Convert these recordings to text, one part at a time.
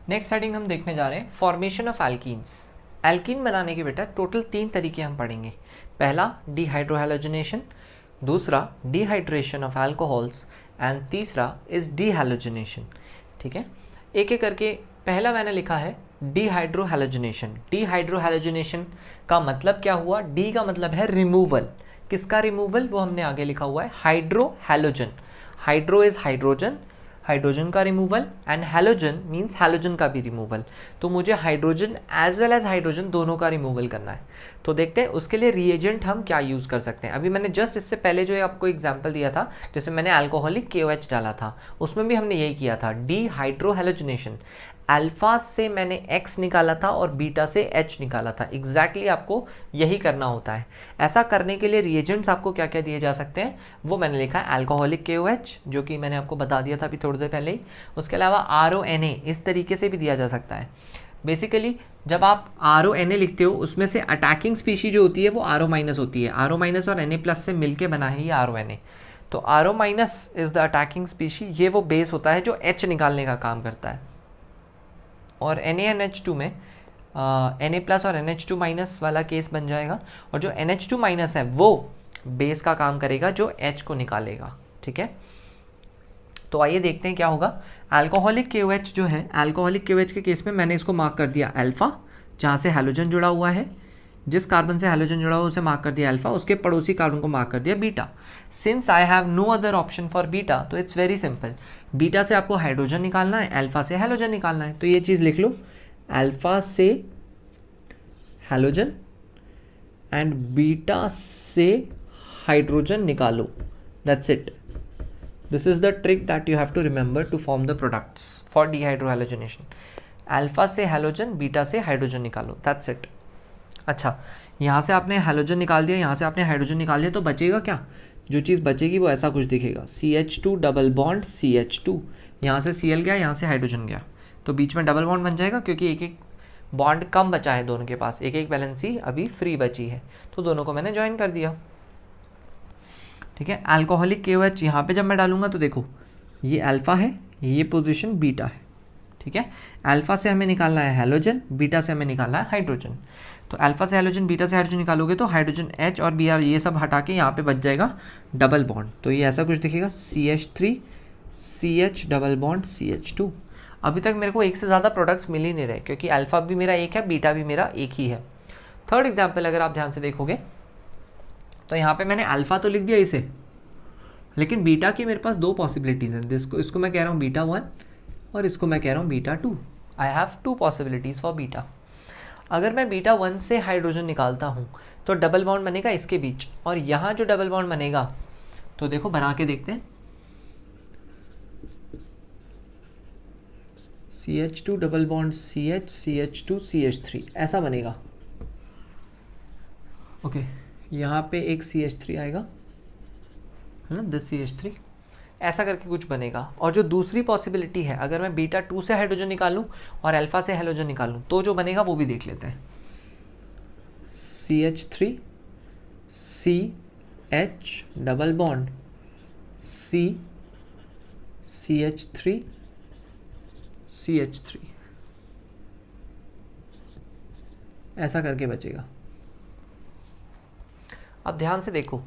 Next heading हम देखने जा रहे हैं फॉर्मेशन ऑफ एल्कीन्स। एल्कीन बनाने के बेटा टोटल 3 तरीके हम पढ़ेंगे। पहला डिहाइड्रोहैलोजनेशन, दूसरा डिहाइड्रेशन ऑफ अल्कोहल्स एंड तीसरा इज डिहैलोजनेशन। ठीक है, एक एक करके। पहला मैंने लिखा है डिहाइड्रोहैलोजनेशन। डिहाइड्रोहैलोजनेशन का मतलब क्या हुआ? डी का मतलब है रिमूवल। किसका रिमूवल? वो हमने आगे लिखा हुआ है hydrohalogen. Hydro is hydrogen, hydrogen का removal, and halogen means halogen का भी रिमूवल। तो मुझे hydrogen as well as hydrogen दोनों का रिमूवल करना है। तो देखते हैं उसके लिए रिएजेंट हम क्या यूज़ कर सकते हैं। अभी मैंने जस्ट इससे पहले जो आपको एग्जांपल दिया था, जिसमें मैंने अल्कोहलिक KOH डाला था, उसमें भी हमने यही किया था, डिहाइड्रोहैलोजनेशन। अल्फा से मैंने X निकाला था और बीटा से H निकाला था। एग्जैक्टली आपको यही करना होता है। ऐसा करने के लिए रिएजेंट्स आपको क्या क्या दिए जा सकते हैं वो मैंने लिखा है अल्कोहलिक KOH, जो कि मैंने आपको बता दिया था अभी थोड़ी देर पहले ही। उसके अलावा RONA इस तरीके से भी दिया जा सकता है। बेसिकली जब आप RONA लिखते हो उसमें से अटैकिंग स्पीशी जो होती है वो RO- होती है। RO- और Na+ से मिलके बना है ये RONA। तो RO- is the attacking species, ये वो बेस होता है जो H निकालने का काम करता है। और NaNH2 में Na+ और NH2- वाला केस बन जाएगा, और जो NH2- है वो बेस का काम करेगा जो H को निकालेगा। ठीक है, तो आइए देखते हैं क्या होगा। अल्कोहलिक KOH जो है, अल्कोहलिक KOH के केस में मैंने इसको मार्क कर दिया अल्फा, जहाँ से हैलोजन जुड़ा हुआ है। जिस कार्बन से हैलोजन जुड़ा हुआ है उसे मार्क कर दिया अल्फा, उसके पड़ोसी कार्बन को मार्क कर दिया beta. Since I have no other option for beta, तो इट्स वेरी सिंपल। बीटा से आपको हाइड्रोजन निकालना है, अल्फा से हैलोजन निकालना है। तो ये चीज़ लिख लो, अल्फा से हैलोजन एंड बीटा से हाइड्रोजन निकालो। That's it. This is the trick that you have to remember to form the products for dehydrohalogenation. Alpha से हैलोजन, बीटा से हाइड्रोजन निकालो, दैट्स इट। अच्छा, यहाँ से आपने हैलोजन निकाल दिया, यहाँ से आपने हाइड्रोजन निकाल दिया, तो बचेगा क्या? जो चीज़ बचेगी वो ऐसा कुछ दिखेगा, CH2 डबल बॉन्ड CH2। यहाँ से Cl गया, यहाँ से हाइड्रोजन गया, तो बीच में डबल बॉन्ड बन जाएगा, क्योंकि एक एक बॉन्ड कम बचा है दोनों के पास, एक एक वैलेंसी अभी फ्री बची है, तो दोनों को मैंने ज्वाइन कर दिया। ठीक है, अल्कोहलिक KOH यहाँ पे जब मैं डालूंगा तो देखो ये अल्फा है, ये पोजीशन बीटा है। ठीक है, अल्फा से हमें निकालना है हैलोजन, बीटा से हमें निकालना है हाइड्रोजन। तो अल्फा से हैलोजन, बीटा से हाइड्रोजन निकालोगे तो हाइड्रोजन H और Br ये सब हटा के यहाँ पे बच जाएगा डबल बॉन्ड। तो ये ऐसा कुछ दिखेगा, CH3 CH double bond CH2। अभी तक मेरे को एक से ज़्यादा प्रोडक्ट्स मिल ही नहीं रहे, क्योंकि अल्फा भी मेरा एक है, बीटा भी मेरा एक ही है। थर्ड एग्जाम्पल अगर आप ध्यान से देखोगे तो यहाँ पे मैंने अल्फा तो लिख दिया इसे, लेकिन बीटा की मेरे पास दो पॉसिबिलिटीज़ हैं। इसको मैं कह रहा हूँ β1 और इसको मैं कह रहा हूँ β2। I have two possibilities for beta. अगर मैं β1 से हाइड्रोजन निकालता हूँ तो डबल बॉन्ड बनेगा इसके बीच, और यहाँ जो डबल बॉन्ड बनेगा तो देखो बना के देखते हैं, CH2 double bond CH CH2 CH3 ऐसा बनेगा। ओके, यहाँ पे एक CH3 आएगा, है ना, दिस CH3 ऐसा करके कुछ बनेगा। और जो दूसरी पॉसिबिलिटी है, अगर मैं β2 से हाइड्रोजन निकालूं और अल्फा से हाइड्रोजन निकालूं तो जो बनेगा वो भी देख लेते हैं। CH3 CH double bond CH3 CH3 ऐसा करके बचेगा। अब ध्यान से देखो,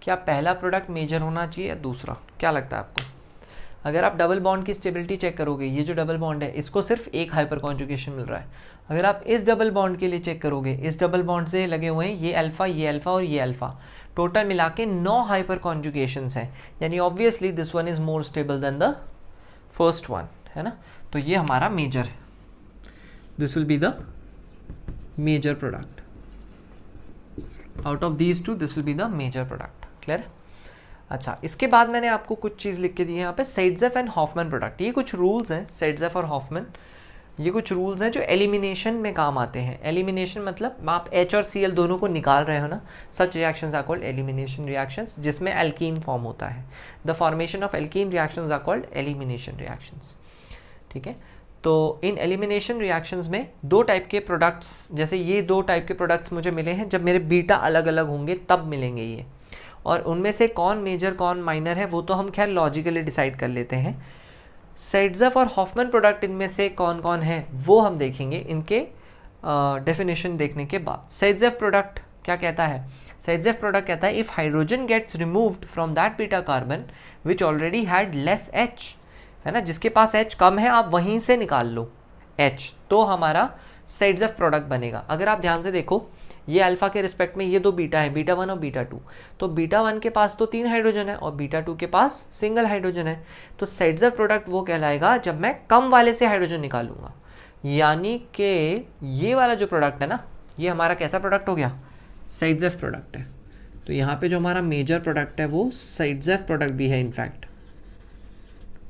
क्या पहला प्रोडक्ट मेजर होना चाहिए या दूसरा? क्या लगता है आपको? अगर आप डबल बॉन्ड की स्टेबिलिटी चेक करोगे, ये जो डबल बॉन्ड है इसको सिर्फ एक हाइपर कॉन्जुगेशन मिल रहा है। अगर आप इस डबल बॉन्ड के लिए चेक करोगे, इस डबल बॉन्ड से लगे हुए हैं ये अल्फा और ये अल्फा, टोटल मिला के 9 हाइपर कॉन्जुगेशंस हैं, यानी obviously this one is more stable than the first one, है ना। तो ये हमारा मेजर है, this will be the major product. Out of these two this will be the major product. Clear? अच्छा, इसके बाद मैंने आपको कुछ चीज़ लिख के दी है यहाँ पे, सेड्जेफ एंड हॉफमैन प्रोडक्ट। ये कुछ रूल्स हैं, सेड्जेफ और हॉफमैन, ये कुछ रूल्स हैं जो एलिमिनेशन में काम आते हैं। एलिमिनेशन मतलब आप H और Cl दोनों को निकाल रहे हो ना, such reactions are called elimination reactions, जिसमें एल्कीन फॉर्म होता है। The formation of alkene reactions are called elimination reactions. ठीक है, तो इन एलिमिनेशन रिएक्शंस में दो टाइप के प्रोडक्ट्स, जैसे ये दो टाइप के प्रोडक्ट्स मुझे मिले हैं, जब मेरे बीटा अलग अलग होंगे तब मिलेंगे ये, और उनमें से कौन मेजर कौन माइनर है वो तो हम खैर लॉजिकली डिसाइड कर लेते हैं। सेट्ज़ेफ और हॉफमैन प्रोडक्ट इनमें से कौन कौन है वो हम देखेंगे इनके डेफिनेशन देखने के बाद। सेट्ज़ेफ प्रोडक्ट क्या कहता है? सेट्ज़ेफ प्रोडक्ट कहता है if hydrogen gets removed from that beta carbon which already had less H, है ना, जिसके पास H कम है आप वहीं से निकाल लो H, तो हमारा सेट्ज़ेफ प्रोडक्ट बनेगा। अगर आप ध्यान से देखो ये अल्फा के रिस्पेक्ट में ये दो बीटा है, बीटा 1 और बीटा 2, तो बीटा 1 के पास तो 3 हाइड्रोजन है और बीटा 2 के पास सिंगल हाइड्रोजन है। तो सेट्ज़ेफ प्रोडक्ट वो कहलाएगा जब मैं कम वाले से हाइड्रोजन निकालूंगा, यानी कि ये वाला जो प्रोडक्ट है ना, ये हमारा कैसा प्रोडक्ट हो गया? सेट्ज़ेफ प्रोडक्ट है। तो यहाँ पे जो हमारा मेजर प्रोडक्ट है वो सेट्ज़ेफ प्रोडक्ट भी है। In fact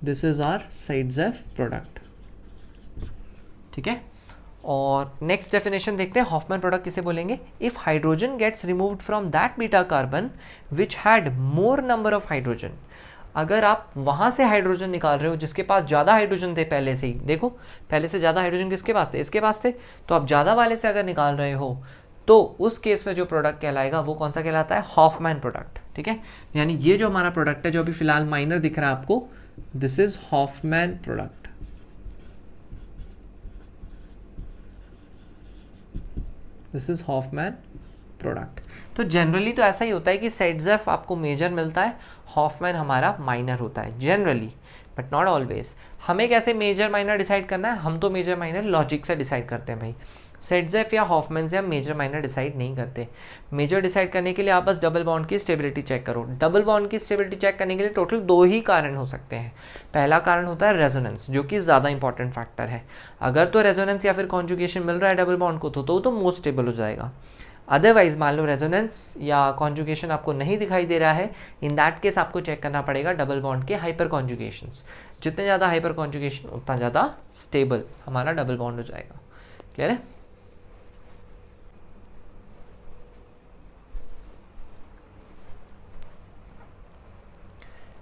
this is our Saytzeff product, ठीक है। और नेक्स्ट डेफिनेशन देखते हैं, हॉफमैन प्रोडक्ट किसे बोलेंगे? If hydrogen gets removed from that beta carbon which had more number of hydrogen, अगर आप वहां से हाइड्रोजन निकाल रहे हो जिसके पास ज़्यादा हाइड्रोजन थे पहले से ही, देखो पहले से ज़्यादा हाइड्रोजन किसके पास थे? इसके पास थे। तो आप ज़्यादा वाले से अगर निकाल रहे हो तो उस केस में जो प्रोडक्ट कहलाएगा वो कौन सा कहलाता है? हॉफमैन प्रोडक्ट, ठीक है। यानी ये जो हमारा प्रोडक्ट है जो अभी फिलहाल माइनर दिख रहा है आपको, this is Hofmann product. This is Hofmann product. तो जनरली तो ऐसा ही होता है कि सेट्ज़ेफ आपको मेजर मिलता है, हॉफमैन हमारा माइनर होता है जनरली, बट नॉट ऑलवेज। हमें कैसे मेजर माइनर डिसाइड करना है? हम तो मेजर माइनर लॉजिक से डिसाइड करते हैं भाई। सेट्ज़ेफ या हॉफमैन से हम मेजर माइनर डिसाइड नहीं करते। मेजर डिसाइड करने के लिए आप बस डबल बॉन्ड की स्टेबिलिटी चेक करो। डबल बॉन्ड की स्टेबिलिटी चेक करने के लिए टोटल 2 ही कारण हो सकते हैं। पहला कारण होता है रेजोनेंस, जो कि ज़्यादा इंपॉर्टेंट फैक्टर है। अगर तो रेजोनेंस या फिर कॉन्जुगेशन मिल रहा है डबल बॉन्ड को तो वो मोस्ट स्टेबल हो जाएगा। अदरवाइज मान लो रेजोनेंस या कॉन्जुगेशन आपको नहीं दिखाई दे रहा है, इन दैट केस आपको चेक करना पड़ेगा डबल बॉन्ड के हाइपर कॉन्जुगेशंस। जितने ज़्यादा हाइपर कॉन्जुगेशन उतना ज़्यादा स्टेबल हमारा डबल बॉन्ड हो जाएगा। क्लियर है?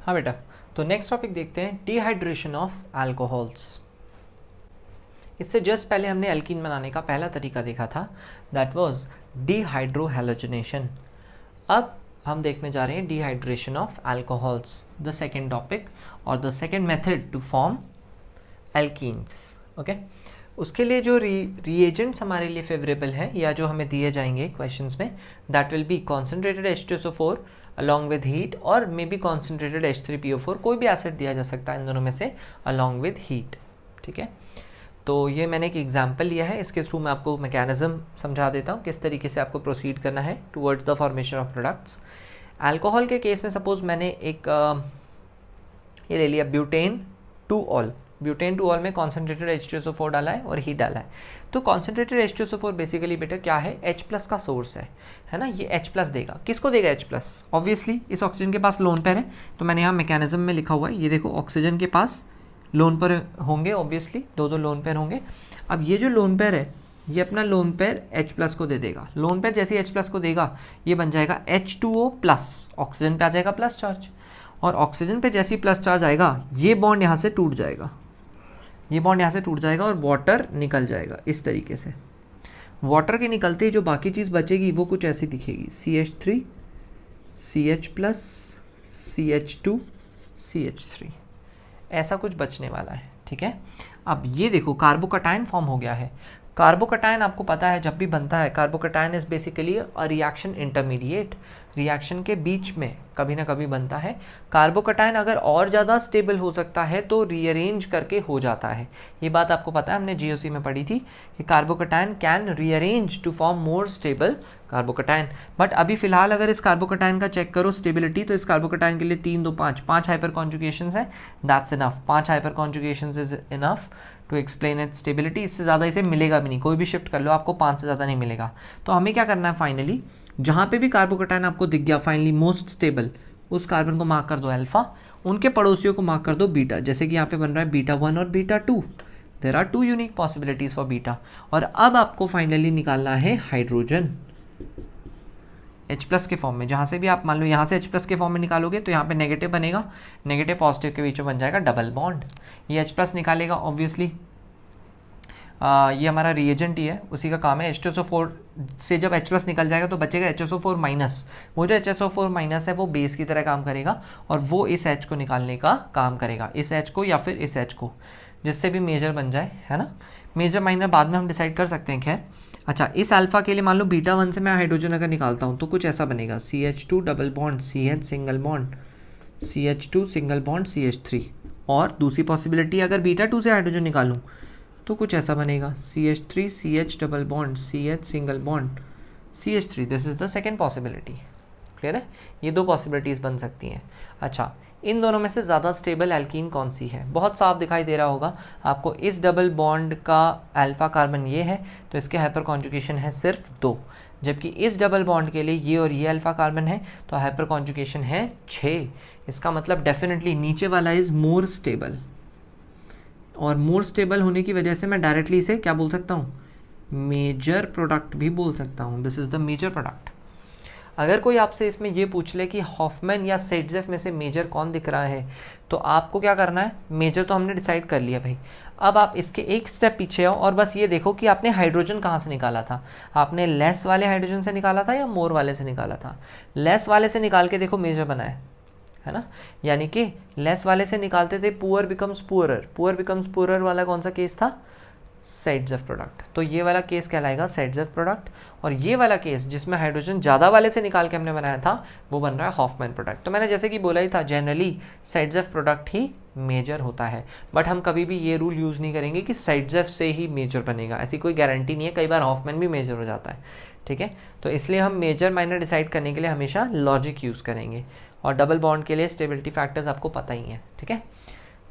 हाँ बेटा, तो नेक्स्ट टॉपिक देखते हैं, डिहाइड्रेशन ऑफ अल्कोहल्स। इससे जस्ट पहले हमने एल्कीन बनाने का पहला तरीका देखा था, दैट वाज डिहाइड्रोहैलोजिनेशन। अब हम देखने जा रहे हैं dehydration of alcohols, the second topic और the second method to form alkenes. Okay, उसके लिए जो रिएजेंट्स हमारे लिए फेवरेबल हैं या जो हमें दिए जाएंगे क्वेश्चंस में, that will be concentrated H2SO4 along with heat और मे बी कॉन्सेंट्रेटेड H3PO4, कोई भी एसिड दिया जा सकता है इन दोनों में से अलॉन्ग विद हीट, ठीक है। तो ये मैंने एक एग्जाम्पल लिया है, इसके थ्रू मैं आपको मैकेनिज्म समझा देता हूँ किस तरीके से आपको प्रोसीड करना है towards the formation of products. Alcohol के केस में सपोज मैंने एक ये ले लिया ब्यूटेन 2ऑल। ब्यूटेन 2ऑल में कॉन्सेंट्रेटेड H2SO4 डाला है और हीट डाला है। तो कॉन्सेंट्रेटेड H2SO4 बेसिकली बेटा क्या है? H+ का सोर्स है ना, ये H+ देगा। किसको देगा H+? ऑब्वियसली इस ऑक्सीजन के पास लोन पेयर है, तो मैंने यहाँ मैकेनिज्म में लिखा हुआ है, ये देखो ऑक्सीजन के पास लोन पेयर होंगे, ऑब्वियसली दो लोन पेयर होंगे। अब ये जो लोन पेयर है ये अपना लोन पेयर H+ को दे देगा। लोन पेयर जैसे H+ को देगा ये बन जाएगा H2O+, ऑक्सीजन पे आ जाएगा प्लस चार्ज, और ऑक्सीजन पे जैसे ही प्लस चार्ज आएगा ये बॉन्ड यहाँ से टूट जाएगा, ये बॉन्ड यहाँ से टूट जाएगा और वाटर निकल जाएगा इस तरीके से। वाटर के निकलते ही जो बाकी चीज़ बचेगी वो कुछ ऐसी दिखेगी, CH3 CH+, CH2 CH3, ऐसा कुछ बचने वाला है, ठीक है। अब ये देखो कार्बोकटायन फॉर्म हो गया है। कार्बोकटायन आपको पता है जब भी बनता है, carbocation is basically a reaction intermediate, reaction के बीच में कभी ना कभी बनता है। कार्बोकटायन अगर और ज़्यादा स्टेबल हो सकता है तो रीअरेंज करके हो जाता है, ये बात आपको पता है, हमने GOC में पढ़ी थी कि carbocation can rearrange to form more stable carbocation. But अभी फिलहाल अगर इस कार्बोकटायन का चेक करो स्टेबिलिटी, तो इस कार्बोकटायन के लिए 3 2 5 हाइपर कॉन्जुगेशंस है, that's enough. 5 hyperconjugations is enough to explain it stability. इससे ज़्यादा इसे मिलेगा भी नहीं, कोई भी शिफ्ट कर लो आपको 5 से ज़्यादा नहीं मिलेगा। तो हमें क्या करना है, फाइनली जहाँ पे भी कार्बोकटायन आपको दिख गया फाइनली मोस्ट स्टेबल, उस कार्बन को मार्क कर दो अल्फा, उनके पड़ोसियों को मार्क कर दो बीटा। जैसे कि यहाँ पे बन रहा है बीटा 1 और beta 2, there are 2 unique possibilities for beta. और अब आपको फाइनली निकालना है हाइड्रोजन H+ के फॉर्म में। जहाँ से भी आप मान लो यहाँ से H+ के फॉर्म में निकालोगे तो यहाँ पे नेगेटिव बनेगा, नेगेटिव पॉजिटिव के बीच में बन जाएगा डबल बॉन्ड, ये H+ निकालेगा ऑब्वियसली। ये हमारा रिएजेंट ही है, उसी का काम है। H2SO4 से जब H+ निकल जाएगा तो बचेगा HSO4-। वो जो HSO4- है वो बेस की तरह काम करेगा और वो इस H को निकालने का काम करेगा, इस H को या फिर इस H को, जिससे भी मेजर बन जाए, है ना। मेजर माइनर बाद में हम डिसाइड कर सकते हैं, खैर। अच्छा, इस अल्फा के लिए मान लो β1 से मैं हाइड्रोजन अगर निकालता हूँ तो कुछ ऐसा बनेगा, CH2 double bond CH single bond CH2 single bond CH3। और दूसरी पॉसिबिलिटी अगर β2 से हाइड्रोजन निकालूं तो कुछ ऐसा बनेगा, CH3 CH double bond CH single bond CH3। This is the second possibility. Clear है, ये दो पॉसिबिलिटीज़ बन सकती हैं। अच्छा, इन दोनों में से ज़्यादा स्टेबल एल्कीन कौन सी है? बहुत साफ दिखाई दे रहा होगा आपको, इस डबल बॉन्ड का अल्फा कार्बन ये है तो इसके हाइपर कॉन्जुगेशन है सिर्फ 2, जबकि इस डबल बॉन्ड के लिए ये और ये अल्फा कार्बन है तो हाइपर कॉन्जुगेशन है 6। इसका मतलब डेफिनेटली नीचे वाला इज मोर स्टेबल, और मोर स्टेबल होने की वजह से मैं डायरेक्टली इसे क्या बोल सकता हूँ, मेजर प्रोडक्ट भी बोल सकता हूँ। This is the major product. अगर कोई आपसे इसमें ये पूछ ले कि हॉफमैन या सेट्जेफ में से मेजर कौन दिख रहा है, तो आपको क्या करना है, मेजर तो हमने डिसाइड कर लिया भाई, अब आप इसके एक स्टेप पीछे आओ और बस ये देखो कि आपने हाइड्रोजन कहाँ से निकाला था। आपने लेस वाले हाइड्रोजन से निकाला था या मोर वाले से निकाला था? लेस वाले से निकाल के देखो मेजर बना है ना। यानी कि लेस वाले से निकालते थे poor becomes poorer, poor becomes poorer वाला कौन सा केस था, सेट्जेफ प्रोडक्ट। तो ये वाला केस कहलाएगा सेट्जेफ प्रोडक्ट, और ये वाला केस जिसमें हाइड्रोजन ज़्यादा वाले से निकाल के हमने बनाया था वो बन रहा है हॉफमैन प्रोडक्ट। तो मैंने जैसे कि बोला ही था, जनरली सेट्जेफ प्रोडक्ट ही मेजर होता है, बट हम कभी भी ये रूल यूज़ नहीं करेंगे कि सेट्जेफ से ही मेजर बनेगा, ऐसी कोई गारंटी नहीं है, कई बार हॉफमैन भी मेजर हो जाता है। ठीक है, तो इसलिए हम मेजर माइनर डिसाइड करने के लिए हमेशा लॉजिक यूज़ करेंगे, और डबल बॉन्ड के लिए स्टेबिलिटी फैक्टर्स आपको पता ही हैं। ठीक है,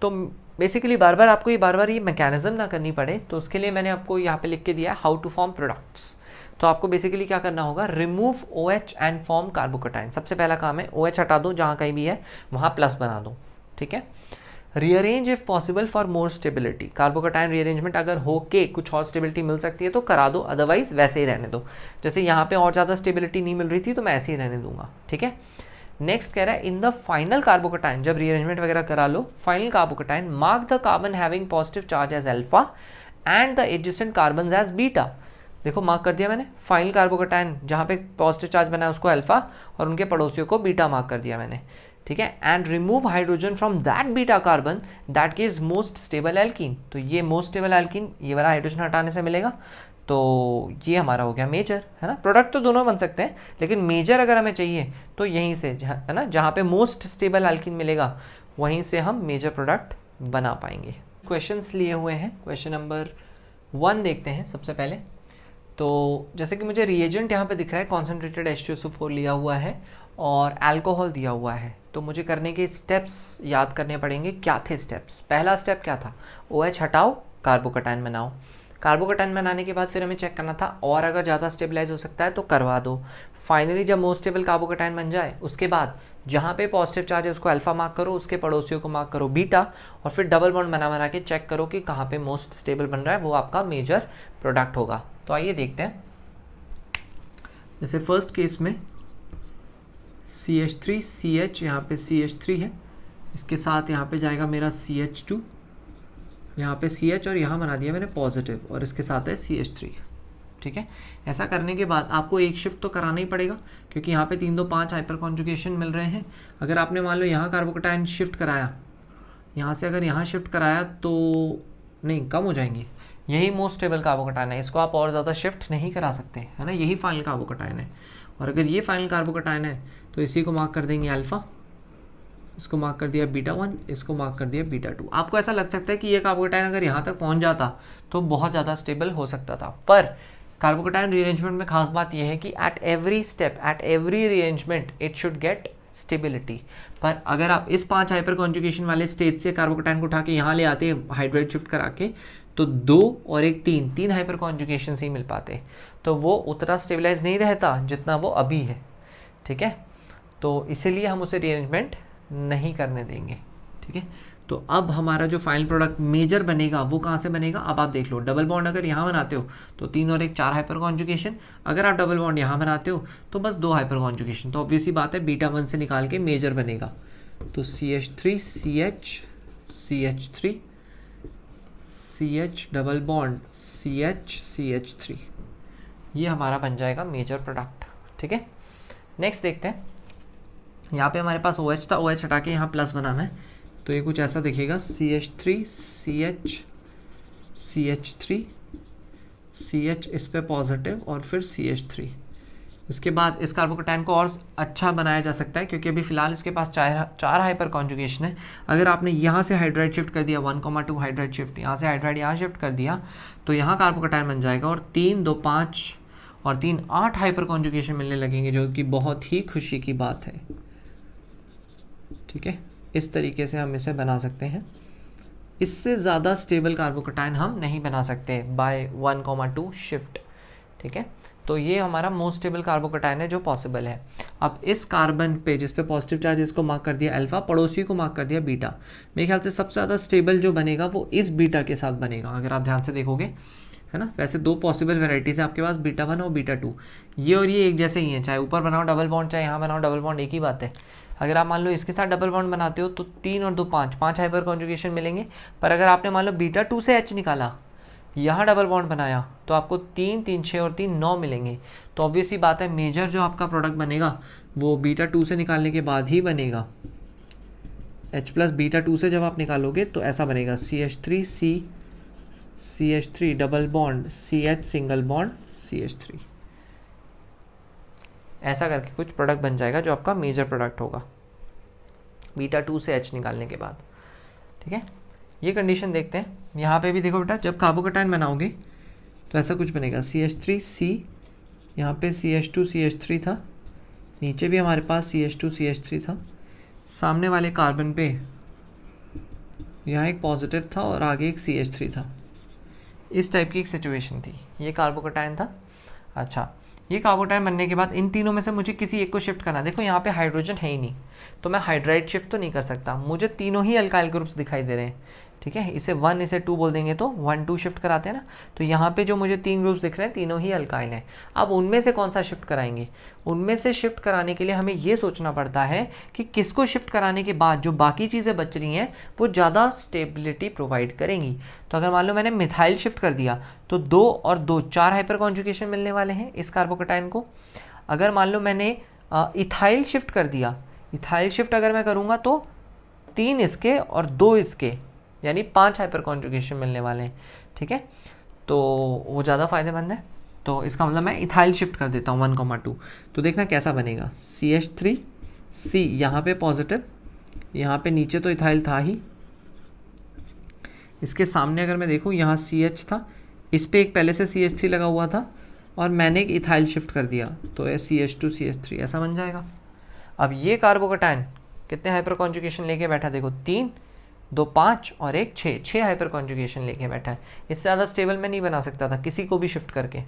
तो बेसिकली बार बार ये मैकेनिज्म ना करनी पड़े, तो उसके लिए मैंने आपको यहाँ पे लिख के दिया है हाउ टू फॉर्म प्रोडक्ट्स। तो आपको बेसिकली क्या करना होगा, रिमूव OH एंड फॉर्म कार्बोकटाइन। सबसे पहला काम है OH हटा दो, जहाँ कहीं भी है वहाँ प्लस बना दो। ठीक है, rearrange if possible for more stability. कार्बोकटाइन rearrangement अगर हो के कुछ और स्टेबिलिटी मिल सकती है तो करा दो, अदरवाइज वैसे ही रहने दो। जैसे यहाँ पे और ज़्यादा स्टेबिलिटी नहीं मिल रही थी तो मैं ऐसे ही रहने दूंगा। ठीक है, नेक्स्ट कह रहा है इन द फाइनल कार्बोकटाइन, जब रीअरेंजमेंट वगैरह करा लो, final carbocation mark the carbon having positive charge as alpha and the adjacent carbon as beta. देखो मार्क कर दिया मैंने, फाइनल कार्बोकटाइन जहाँ पे पॉजिटिव चार्ज बना है उसको अल्फा और उनके पड़ोसियों को बीटा मार्क कर दिया मैंने। ठीक है, and remove hydrogen from that beta carbon that gives most stable alkene. तो ये मोस्ट स्टेबल एल्कीन ये वाला हाइड्रोजन हटाने से मिलेगा, तो ये हमारा हो गया मेजर, है ना। प्रोडक्ट तो दोनों बन सकते हैं, लेकिन मेजर अगर हमें चाहिए तो यहीं से, है ना, जहाँ पे मोस्ट स्टेबल एल्कीन मिलेगा वहीं से हम मेजर प्रोडक्ट बना पाएंगे। क्वेश्चंस लिए हुए हैं, क्वेश्चन नंबर 1 देखते हैं सबसे पहले। तो जैसे कि मुझे रिएजेंट यहाँ पे दिख रहा है, कॉन्सेंट्रेटेड H2SO4 लिया हुआ है और अल्कोहल दिया हुआ है, तो मुझे करने के स्टेप्स याद करने पड़ेंगे। क्या थे स्टेप्स? पहला स्टेप क्या था, OH हटाओ, कार्बोकटाइन बनाओ। कार्बोकटाइन बनाने के बाद फिर हमें चेक करना था और अगर ज़्यादा स्टेबलाइज हो सकता है तो करवा दो। फाइनली जब मोस्ट स्टेबल कार्बोकटाइन बन जाए उसके बाद जहाँ पे पॉजिटिव चार्ज है उसको अल्फा मार्क करो, उसके पड़ोसियों को मार्क करो बीटा, और फिर डबल बॉन्ड बना के चेक करो कि कहाँ पे मोस्ट स्टेबल बन रहा है, वो आपका मेजर प्रोडक्ट होगा। तो आइए देखते हैं। जैसे फर्स्ट केस में CH3 CH, यहाँ पे CH3 है, इसके साथ यहाँ पे जाएगा मेरा CH2, यहाँ पे CH और यहाँ बना दिया मैंने पॉजिटिव, और इसके साथ है CH3। ठीक है, ऐसा करने के बाद आपको एक शिफ्ट तो कराना ही पड़ेगा, क्योंकि यहाँ पे 3 2 5 हाइपर कॉन्जुगेशन मिल रहे हैं। अगर आपने मान लो यहाँ कार्बोकटाइन शिफ्ट कराया, यहाँ से अगर यहाँ शिफ्ट कराया तो नहीं, कम हो जाएंगे। यही मोस्ट स्टेबल कार्बोकटाइन है, इसको आप और ज़्यादा शिफ्ट नहीं करा सकते, है ना, यही फाइनल कार्बोकटाइन है। और अगर ये फाइनल कार्बोकटाइन है तो इसी को मार्क कर देंगे अल्फ़ा, इसको मार्क कर दिया β1, इसको मार्क कर दिया β2। आपको ऐसा लग सकता है कि ये कार्बोकटाइन अगर यहाँ तक पहुँच जाता तो बहुत ज़्यादा स्टेबल हो सकता था, पर कार्बोकटाइन रीअरेंजमेंट में खास बात यह है कि at every step, at every rearrangement it should get stability. पर अगर आप इस 5 हाइपर कॉन्जुगेशन वाले स्टेज से कार्बोकटाइन को उठा के यहाँ ले आते हाइड्रेट शिफ्ट करा के, तो 2 और 1 3 हाइपर कॉन्जुगेशन ही मिल पाते, तो वो उतना स्टेबलाइज नहीं रहता जितना वो अभी है। ठीक है, तो इसीलिए हम उसे रीअरेंजमेंट नहीं करने देंगे। ठीक है, तो अब हमारा जो फाइनल प्रोडक्ट मेजर बनेगा वो कहाँ से बनेगा, अब आप देख लो। डबल बॉन्ड अगर यहाँ बनाते हो तो 3 और 1 4 हाइपर कॉन्जुगेशन, अगर आप डबल बॉन्ड यहाँ बनाते हो तो बस 2 हाइपर कॉन्जुगेशन, तो ऑब्वियसली बात है β1 से निकाल के मेजर बनेगा। तो CH3 CH CH3 CH double bond CH3, ये हमारा बन जाएगा मेजर प्रोडक्ट। ठीक है, नेक्स्ट देखते हैं। यहाँ पे हमारे पास OH था, OH हटा के यहाँ प्लस बनाना है, तो ये कुछ ऐसा दिखेगा CH3 CH3 CH इस पे पॉजिटिव और फिर CH3। इसके बाद इस कार्बोकैटायन को और अच्छा बनाया जा सकता है, क्योंकि अभी फिलहाल इसके पास चार हाइपर कॉन्जुगेशन है। अगर आपने यहाँ से हाइड्राइड शिफ्ट कर दिया 1,2 हाइड्राइड शिफ्ट, यहाँ से हाइड्राइड यहाँ शिफ्ट कर दिया, तो यहाँ कार्बोकैटायन बन जाएगा और 3 2 5 और 3 8 हाइपर कॉन्जुगेशन मिलने लगेंगे, जो कि बहुत ही खुशी की बात है। ठीक है, इस तरीके से हम इसे बना सकते हैं। इससे ज़्यादा स्टेबल कार्बोकैटायन हम नहीं बना सकते बाय 1,2 शिफ्ट। ठीक है, तो ये हमारा मोस्ट स्टेबल कार्बोकैटायन है जो पॉसिबल है। अब इस कार्बन पे जिस पे पॉजिटिव चार्ज इसको मार्क कर दिया अल्फा, पड़ोसी को मार्क कर दिया बीटा। मेरे ख्याल से सबसे ज़्यादा स्टेबल जो बनेगा वो इस बीटा के साथ बनेगा, अगर आप ध्यान से देखोगे, है ना। वैसे दो पॉसिबल वेराइटीज़ है आपके पास, बीटा 1 और बीटा 2। ये और ये एक जैसे ही हैं, चाहे ऊपर बनाओ डबल बॉन्ड चाहे यहाँ बनाओ डबल बॉन्ड, एक ही बात है। अगर आप मान लो इसके साथ डबल बॉन्ड बनाते हो तो 3 और 2 5 हाइपर कॉन्जुगेशन मिलेंगे। पर अगर आपने मान लो बीटा 2 से H निकाला, यहाँ डबल बॉन्ड बनाया, तो आपको 3 3 6 और 3 9 मिलेंगे। तो ऑब्वियसली बात है, मेजर जो आपका प्रोडक्ट बनेगा वो बीटा 2 से निकालने के बाद ही बनेगा। H प्लस बीटा 2 से जब आप निकालोगे तो ऐसा बनेगा CH3 CH3 double bond CH single bond CH3। ऐसा करके कुछ प्रोडक्ट बन जाएगा जो आपका मेजर प्रोडक्ट होगा बीटा 2 से H निकालने के बाद। ठीक है, ये कंडीशन देखते हैं। यहाँ पे भी देखो बेटा, जब कार्बोकैटायन बनाओगे तो ऐसा कुछ बनेगा CH3 C, यहाँ पे CH2 CH3 था, नीचे भी हमारे पास CH2 CH3 था, सामने वाले कार्बन पे यहाँ एक पॉजिटिव था और आगे एक CH3 था। इस टाइप की एक सिचुएशन थी, ये कार्बोकैटायन था। अच्छा, ये कार्बोकैटायन बनने के बाद इन तीनों में से मुझे किसी एक को शिफ्ट करना। देखो यहाँ पे हाइड्रोजन है ही नहीं, तो मैं हाइड्राइड शिफ्ट तो नहीं कर सकता, मुझे तीनों ही अल्काइल ग्रुप्स दिखाई दे रहे हैं। ठीक है, इसे 1 इसे 2 बोल देंगे तो 1 2 शिफ्ट कराते हैं ना। तो यहाँ पे जो मुझे 3 ग्रुप्स दिख रहे हैं तीनों ही अल्काइल हैं। अब उनमें से कौन सा शिफ्ट कराएंगे? उनमें से शिफ्ट कराने के लिए हमें ये सोचना पड़ता है कि किसको शिफ्ट कराने के बाद जो बाकी चीज़ें बच रही हैं वो ज़्यादा स्टेबिलिटी प्रोवाइड करेंगी। तो अगर मान लो मैंने मिथाइल शिफ्ट कर दिया तो 2 और 2 4 हाइपर कॉन्जुगेशन मिलने वाले हैं इस कार्बोकैटायन को। अगर मान लो मैंने इथाइल शिफ्ट कर दिया, इथाइल शिफ्ट अगर मैं करूँगा तो 3 इसके और 2 इसके, यानी 5 हाइपर कॉन्जुगेशन मिलने वाले हैं। ठीक है, तो वो ज़्यादा फायदेमंद है। तो इसका मतलब मैं इथाइल शिफ्ट कर देता हूँ 1,2। तो देखना कैसा बनेगा, CH3 C यहाँ पे पॉजिटिव, यहाँ पे नीचे तो इथाइल था ही, इसके सामने अगर मैं देखूँ यहाँ CH था, इस पर एक पहले से CH3 लगा हुआ था और मैंने एक इथाइल शिफ्ट कर दिया, तो ये CH2 CH3 ऐसा बन जाएगा। अब ये कार्बोकैटायन कितने हाइपर कॉन्जुगेशन लेके बैठा, देखो 3 2 5 और एक 6 हाइपर कॉन्जुगेशन लेके बैठा है। इससे ज़्यादा स्टेबल मैं नहीं बना सकता था किसी को भी शिफ्ट करके।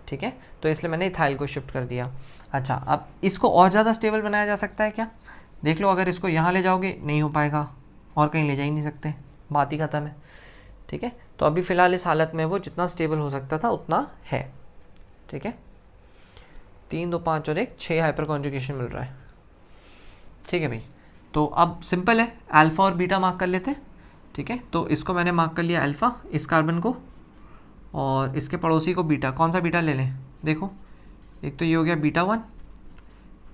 ठीक है, तो इसलिए मैंने इथाइल को शिफ्ट कर दिया। अच्छा, अब इसको और ज़्यादा स्टेबल बनाया जा सकता है क्या? देख लो, अगर इसको यहाँ ले जाओगे नहीं हो पाएगा, और कहीं ले जा ही नहीं सकते, बात ही ख़त्म है। ठीक है, तो अभी फ़िलहाल इस हालत में वो जितना स्टेबल हो सकता था उतना है। ठीक है, 3 2 5 और एक 6 हाइपर कॉन्जुगेशन मिल रहा है। ठीक है भाई, तो अब सिंपल है, अल्फ़ा और बीटा मार्क कर लेते हैं। ठीक है, तो इसको मैंने मार्क कर लिया अल्फ़ा, इस कार्बन को, और इसके पड़ोसी को बीटा। कौन सा बीटा ले लें? देखो, एक तो ये हो गया बीटा 1,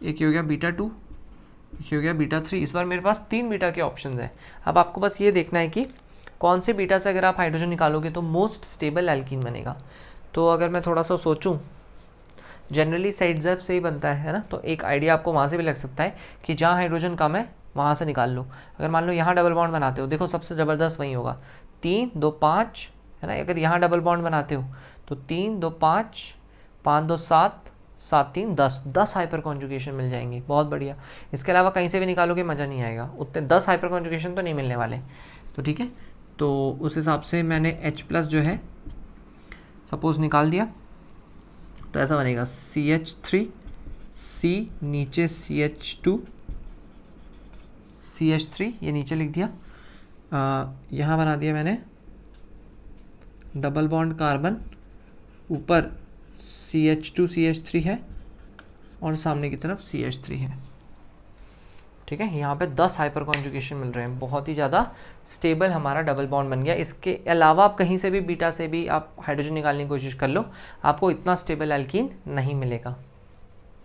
एक ये हो गया बीटा 2, ये हो गया बीटा 3। इस बार मेरे पास 3 बीटा के ऑप्शन हैं। अब आपको बस ये देखना है कि कौन से बीटा से अगर आप हाइड्रोजन निकालोगे तो मोस्ट स्टेबल एल्कीन बनेगा। तो अगर मैं थोड़ा सा सोचूं, जनरली साइडजेफ से ही बनता है ना, तो एक आइडिया आपको वहाँ से भी लग सकता है कि जहाँ हाइड्रोजन कम है वहाँ से निकाल लो। अगर मान लो यहाँ डबल बॉन्ड बनाते हो, देखो सबसे ज़बरदस्त वही होगा, 3 2 5 है ना। अगर यहाँ डबल बॉन्ड बनाते हो तो 3 2 5 5 2 7 7 3 10 हाइपर कॉन्जुगेशन मिल जाएंगे, बहुत बढ़िया। इसके अलावा कहीं से भी निकालोगे मज़ा नहीं आएगा, उतने 10 हाइपर कॉन्जुगेशन तो नहीं मिलने वाले। तो ठीक है, तो उस हिसाब से मैंने H प्लस जो है सपोज निकाल दिया, तो ऐसा बनेगा CH3 C, नीचे CH2 CH3, ये नीचे लिख दिया। यहाँ बना दिया मैंने डबल बॉन्ड कार्बन, ऊपर CH2 CH3 है और सामने की तरफ CH3 है। ठीक है, यहाँ पे 10 हाइपर कॉन्जुगेशन मिल रहे हैं, बहुत ही ज़्यादा स्टेबल हमारा डबल बॉन्ड बन गया। इसके अलावा आप कहीं से भी बीटा से भी आप हाइड्रोजन निकालने की कोशिश कर लो, आपको इतना स्टेबल एल्कीन नहीं मिलेगा।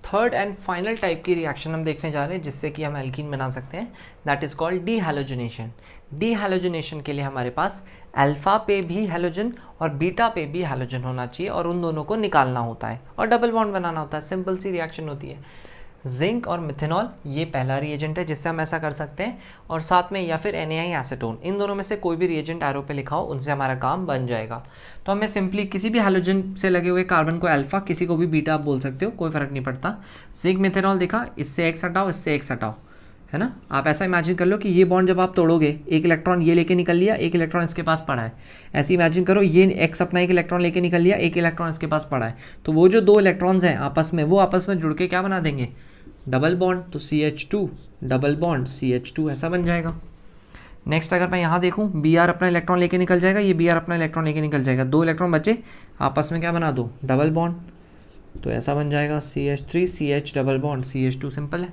थर्ड एंड फाइनल टाइप की रिएक्शन हम देखने जा रहे हैं जिससे कि हम एल्कीन बना सकते हैं, दैट इज कॉल्ड डीहैलोजिनेशन। डीहैलोजिनेशन के लिए हमारे पास अल्फा पे भी हैलोजन और बीटा पे भी हैलोजन होना चाहिए और उन दोनों को निकालना होता है और डबल बॉन्ड बनाना होता है। सिंपल सी रिएक्शन होती है। जिंक और मिथेनॉल ये पहला रिएजेंट है जिससे हम ऐसा कर सकते हैं, और साथ में या फिर NaI एसीटोन, इन दोनों में से कोई भी रिएजेंट एरो पे लिखा हो उनसे हमारा काम बन जाएगा। तो हमें सिंपली किसी भी हैलोजन से लगे हुए कार्बन को अल्फा, किसी को भी बीटा आप बोल सकते हो, कोई फर्क नहीं पड़ता। जिंक मिथेनॉल देखा, इससे एक्स हटाओ, इससे एक्स हटाओ, है ना। आप ऐसा इमेजिन कर लो कि ये बॉन्ड जब आप तोड़ोगे, एक इलेक्ट्रॉन ये लेके निकल लिया, एक इलेक्ट्रॉन इसके पास पड़ा है। ऐसे इमेजिन करो ये एक्स अपना एक इलेक्ट्रॉन लेके निकल लिया, एक इलेक्ट्रॉन इसके पास पड़ा है, तो वो जो दो इलेक्ट्रॉन्स हैं आपस में, वो आपस में जुड़ के क्या बना देंगे, डबल बॉन्ड। तो CH2 डबल बॉन्ड CH2 ऐसा बन जाएगा। नेक्स्ट अगर मैं यहाँ देखूँ, Br अपना इलेक्ट्रॉन लेके निकल जाएगा, ये Br अपना इलेक्ट्रॉन लेके निकल जाएगा, दो इलेक्ट्रॉन बचे, आपस में क्या बना दो, डबल बॉन्ड। तो ऐसा बन जाएगा CH3 CH double bond CH2, simple है।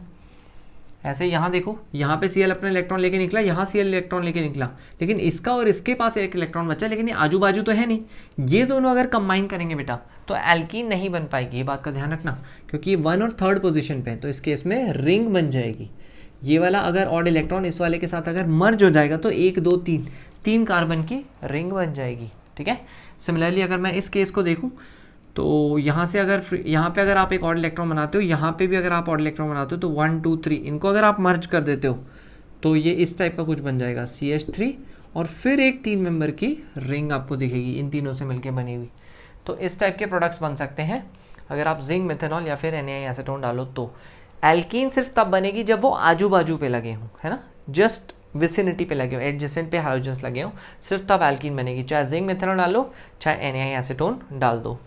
ऐसे यहाँ देखो, यहाँ पे Cl अपना इलेक्ट्रॉन लेके निकला, यहाँ Cl इलेक्ट्रॉन लेके निकला, लेकिन इसका और इसके पास एक इलेक्ट्रॉन बचा, लेकिन ये आजू बाजू तो है नहीं। ये दोनों अगर कंबाइन करेंगे बेटा तो एल्कीन नहीं बन पाएगी, ये बात का ध्यान रखना, क्योंकि 1 और 3rd पोजीशन पे है, तो इस केस में रिंग बन जाएगी। ये वाला अगर ऑड इलेक्ट्रॉन इस वाले के साथ अगर मर्ज हो जाएगा तो 1 2 3 कार्बन की रिंग बन जाएगी, ठीक है। सिमिलरली अगर मैं इस केस को देखूँ तो यहाँ से अगर यहाँ पे अगर आप एक ऑड इलेक्ट्रॉन बनाते हो, यहाँ पे भी अगर आप ऑड इलेक्ट्रॉन बनाते हो, तो 1 2 3 इनको अगर आप मर्ज कर देते हो तो ये इस टाइप का कुछ बन जाएगा, CH3, और फिर एक 3 मेंबर की रिंग आपको दिखेगी इन तीनों से मिलकर बनी हुई। तो इस टाइप के प्रोडक्ट्स बन सकते हैं अगर आप जिंक मिथेनॉल या फिर NaI एसीटोन डालो तो। एल्कीन सिर्फ तब बनेगी जब वो आजू बाजू पे लगे हों, है ना, जस्ट विसिनिटी पे लगे हो, एडजेसेंट पे हाइड्रोजन्स लगे हो, सिर्फ तब एल्कीन बनेगी। चाहे जिंक मिथेनॉल डालो, चाहे NaI एसीटोन डाल दो।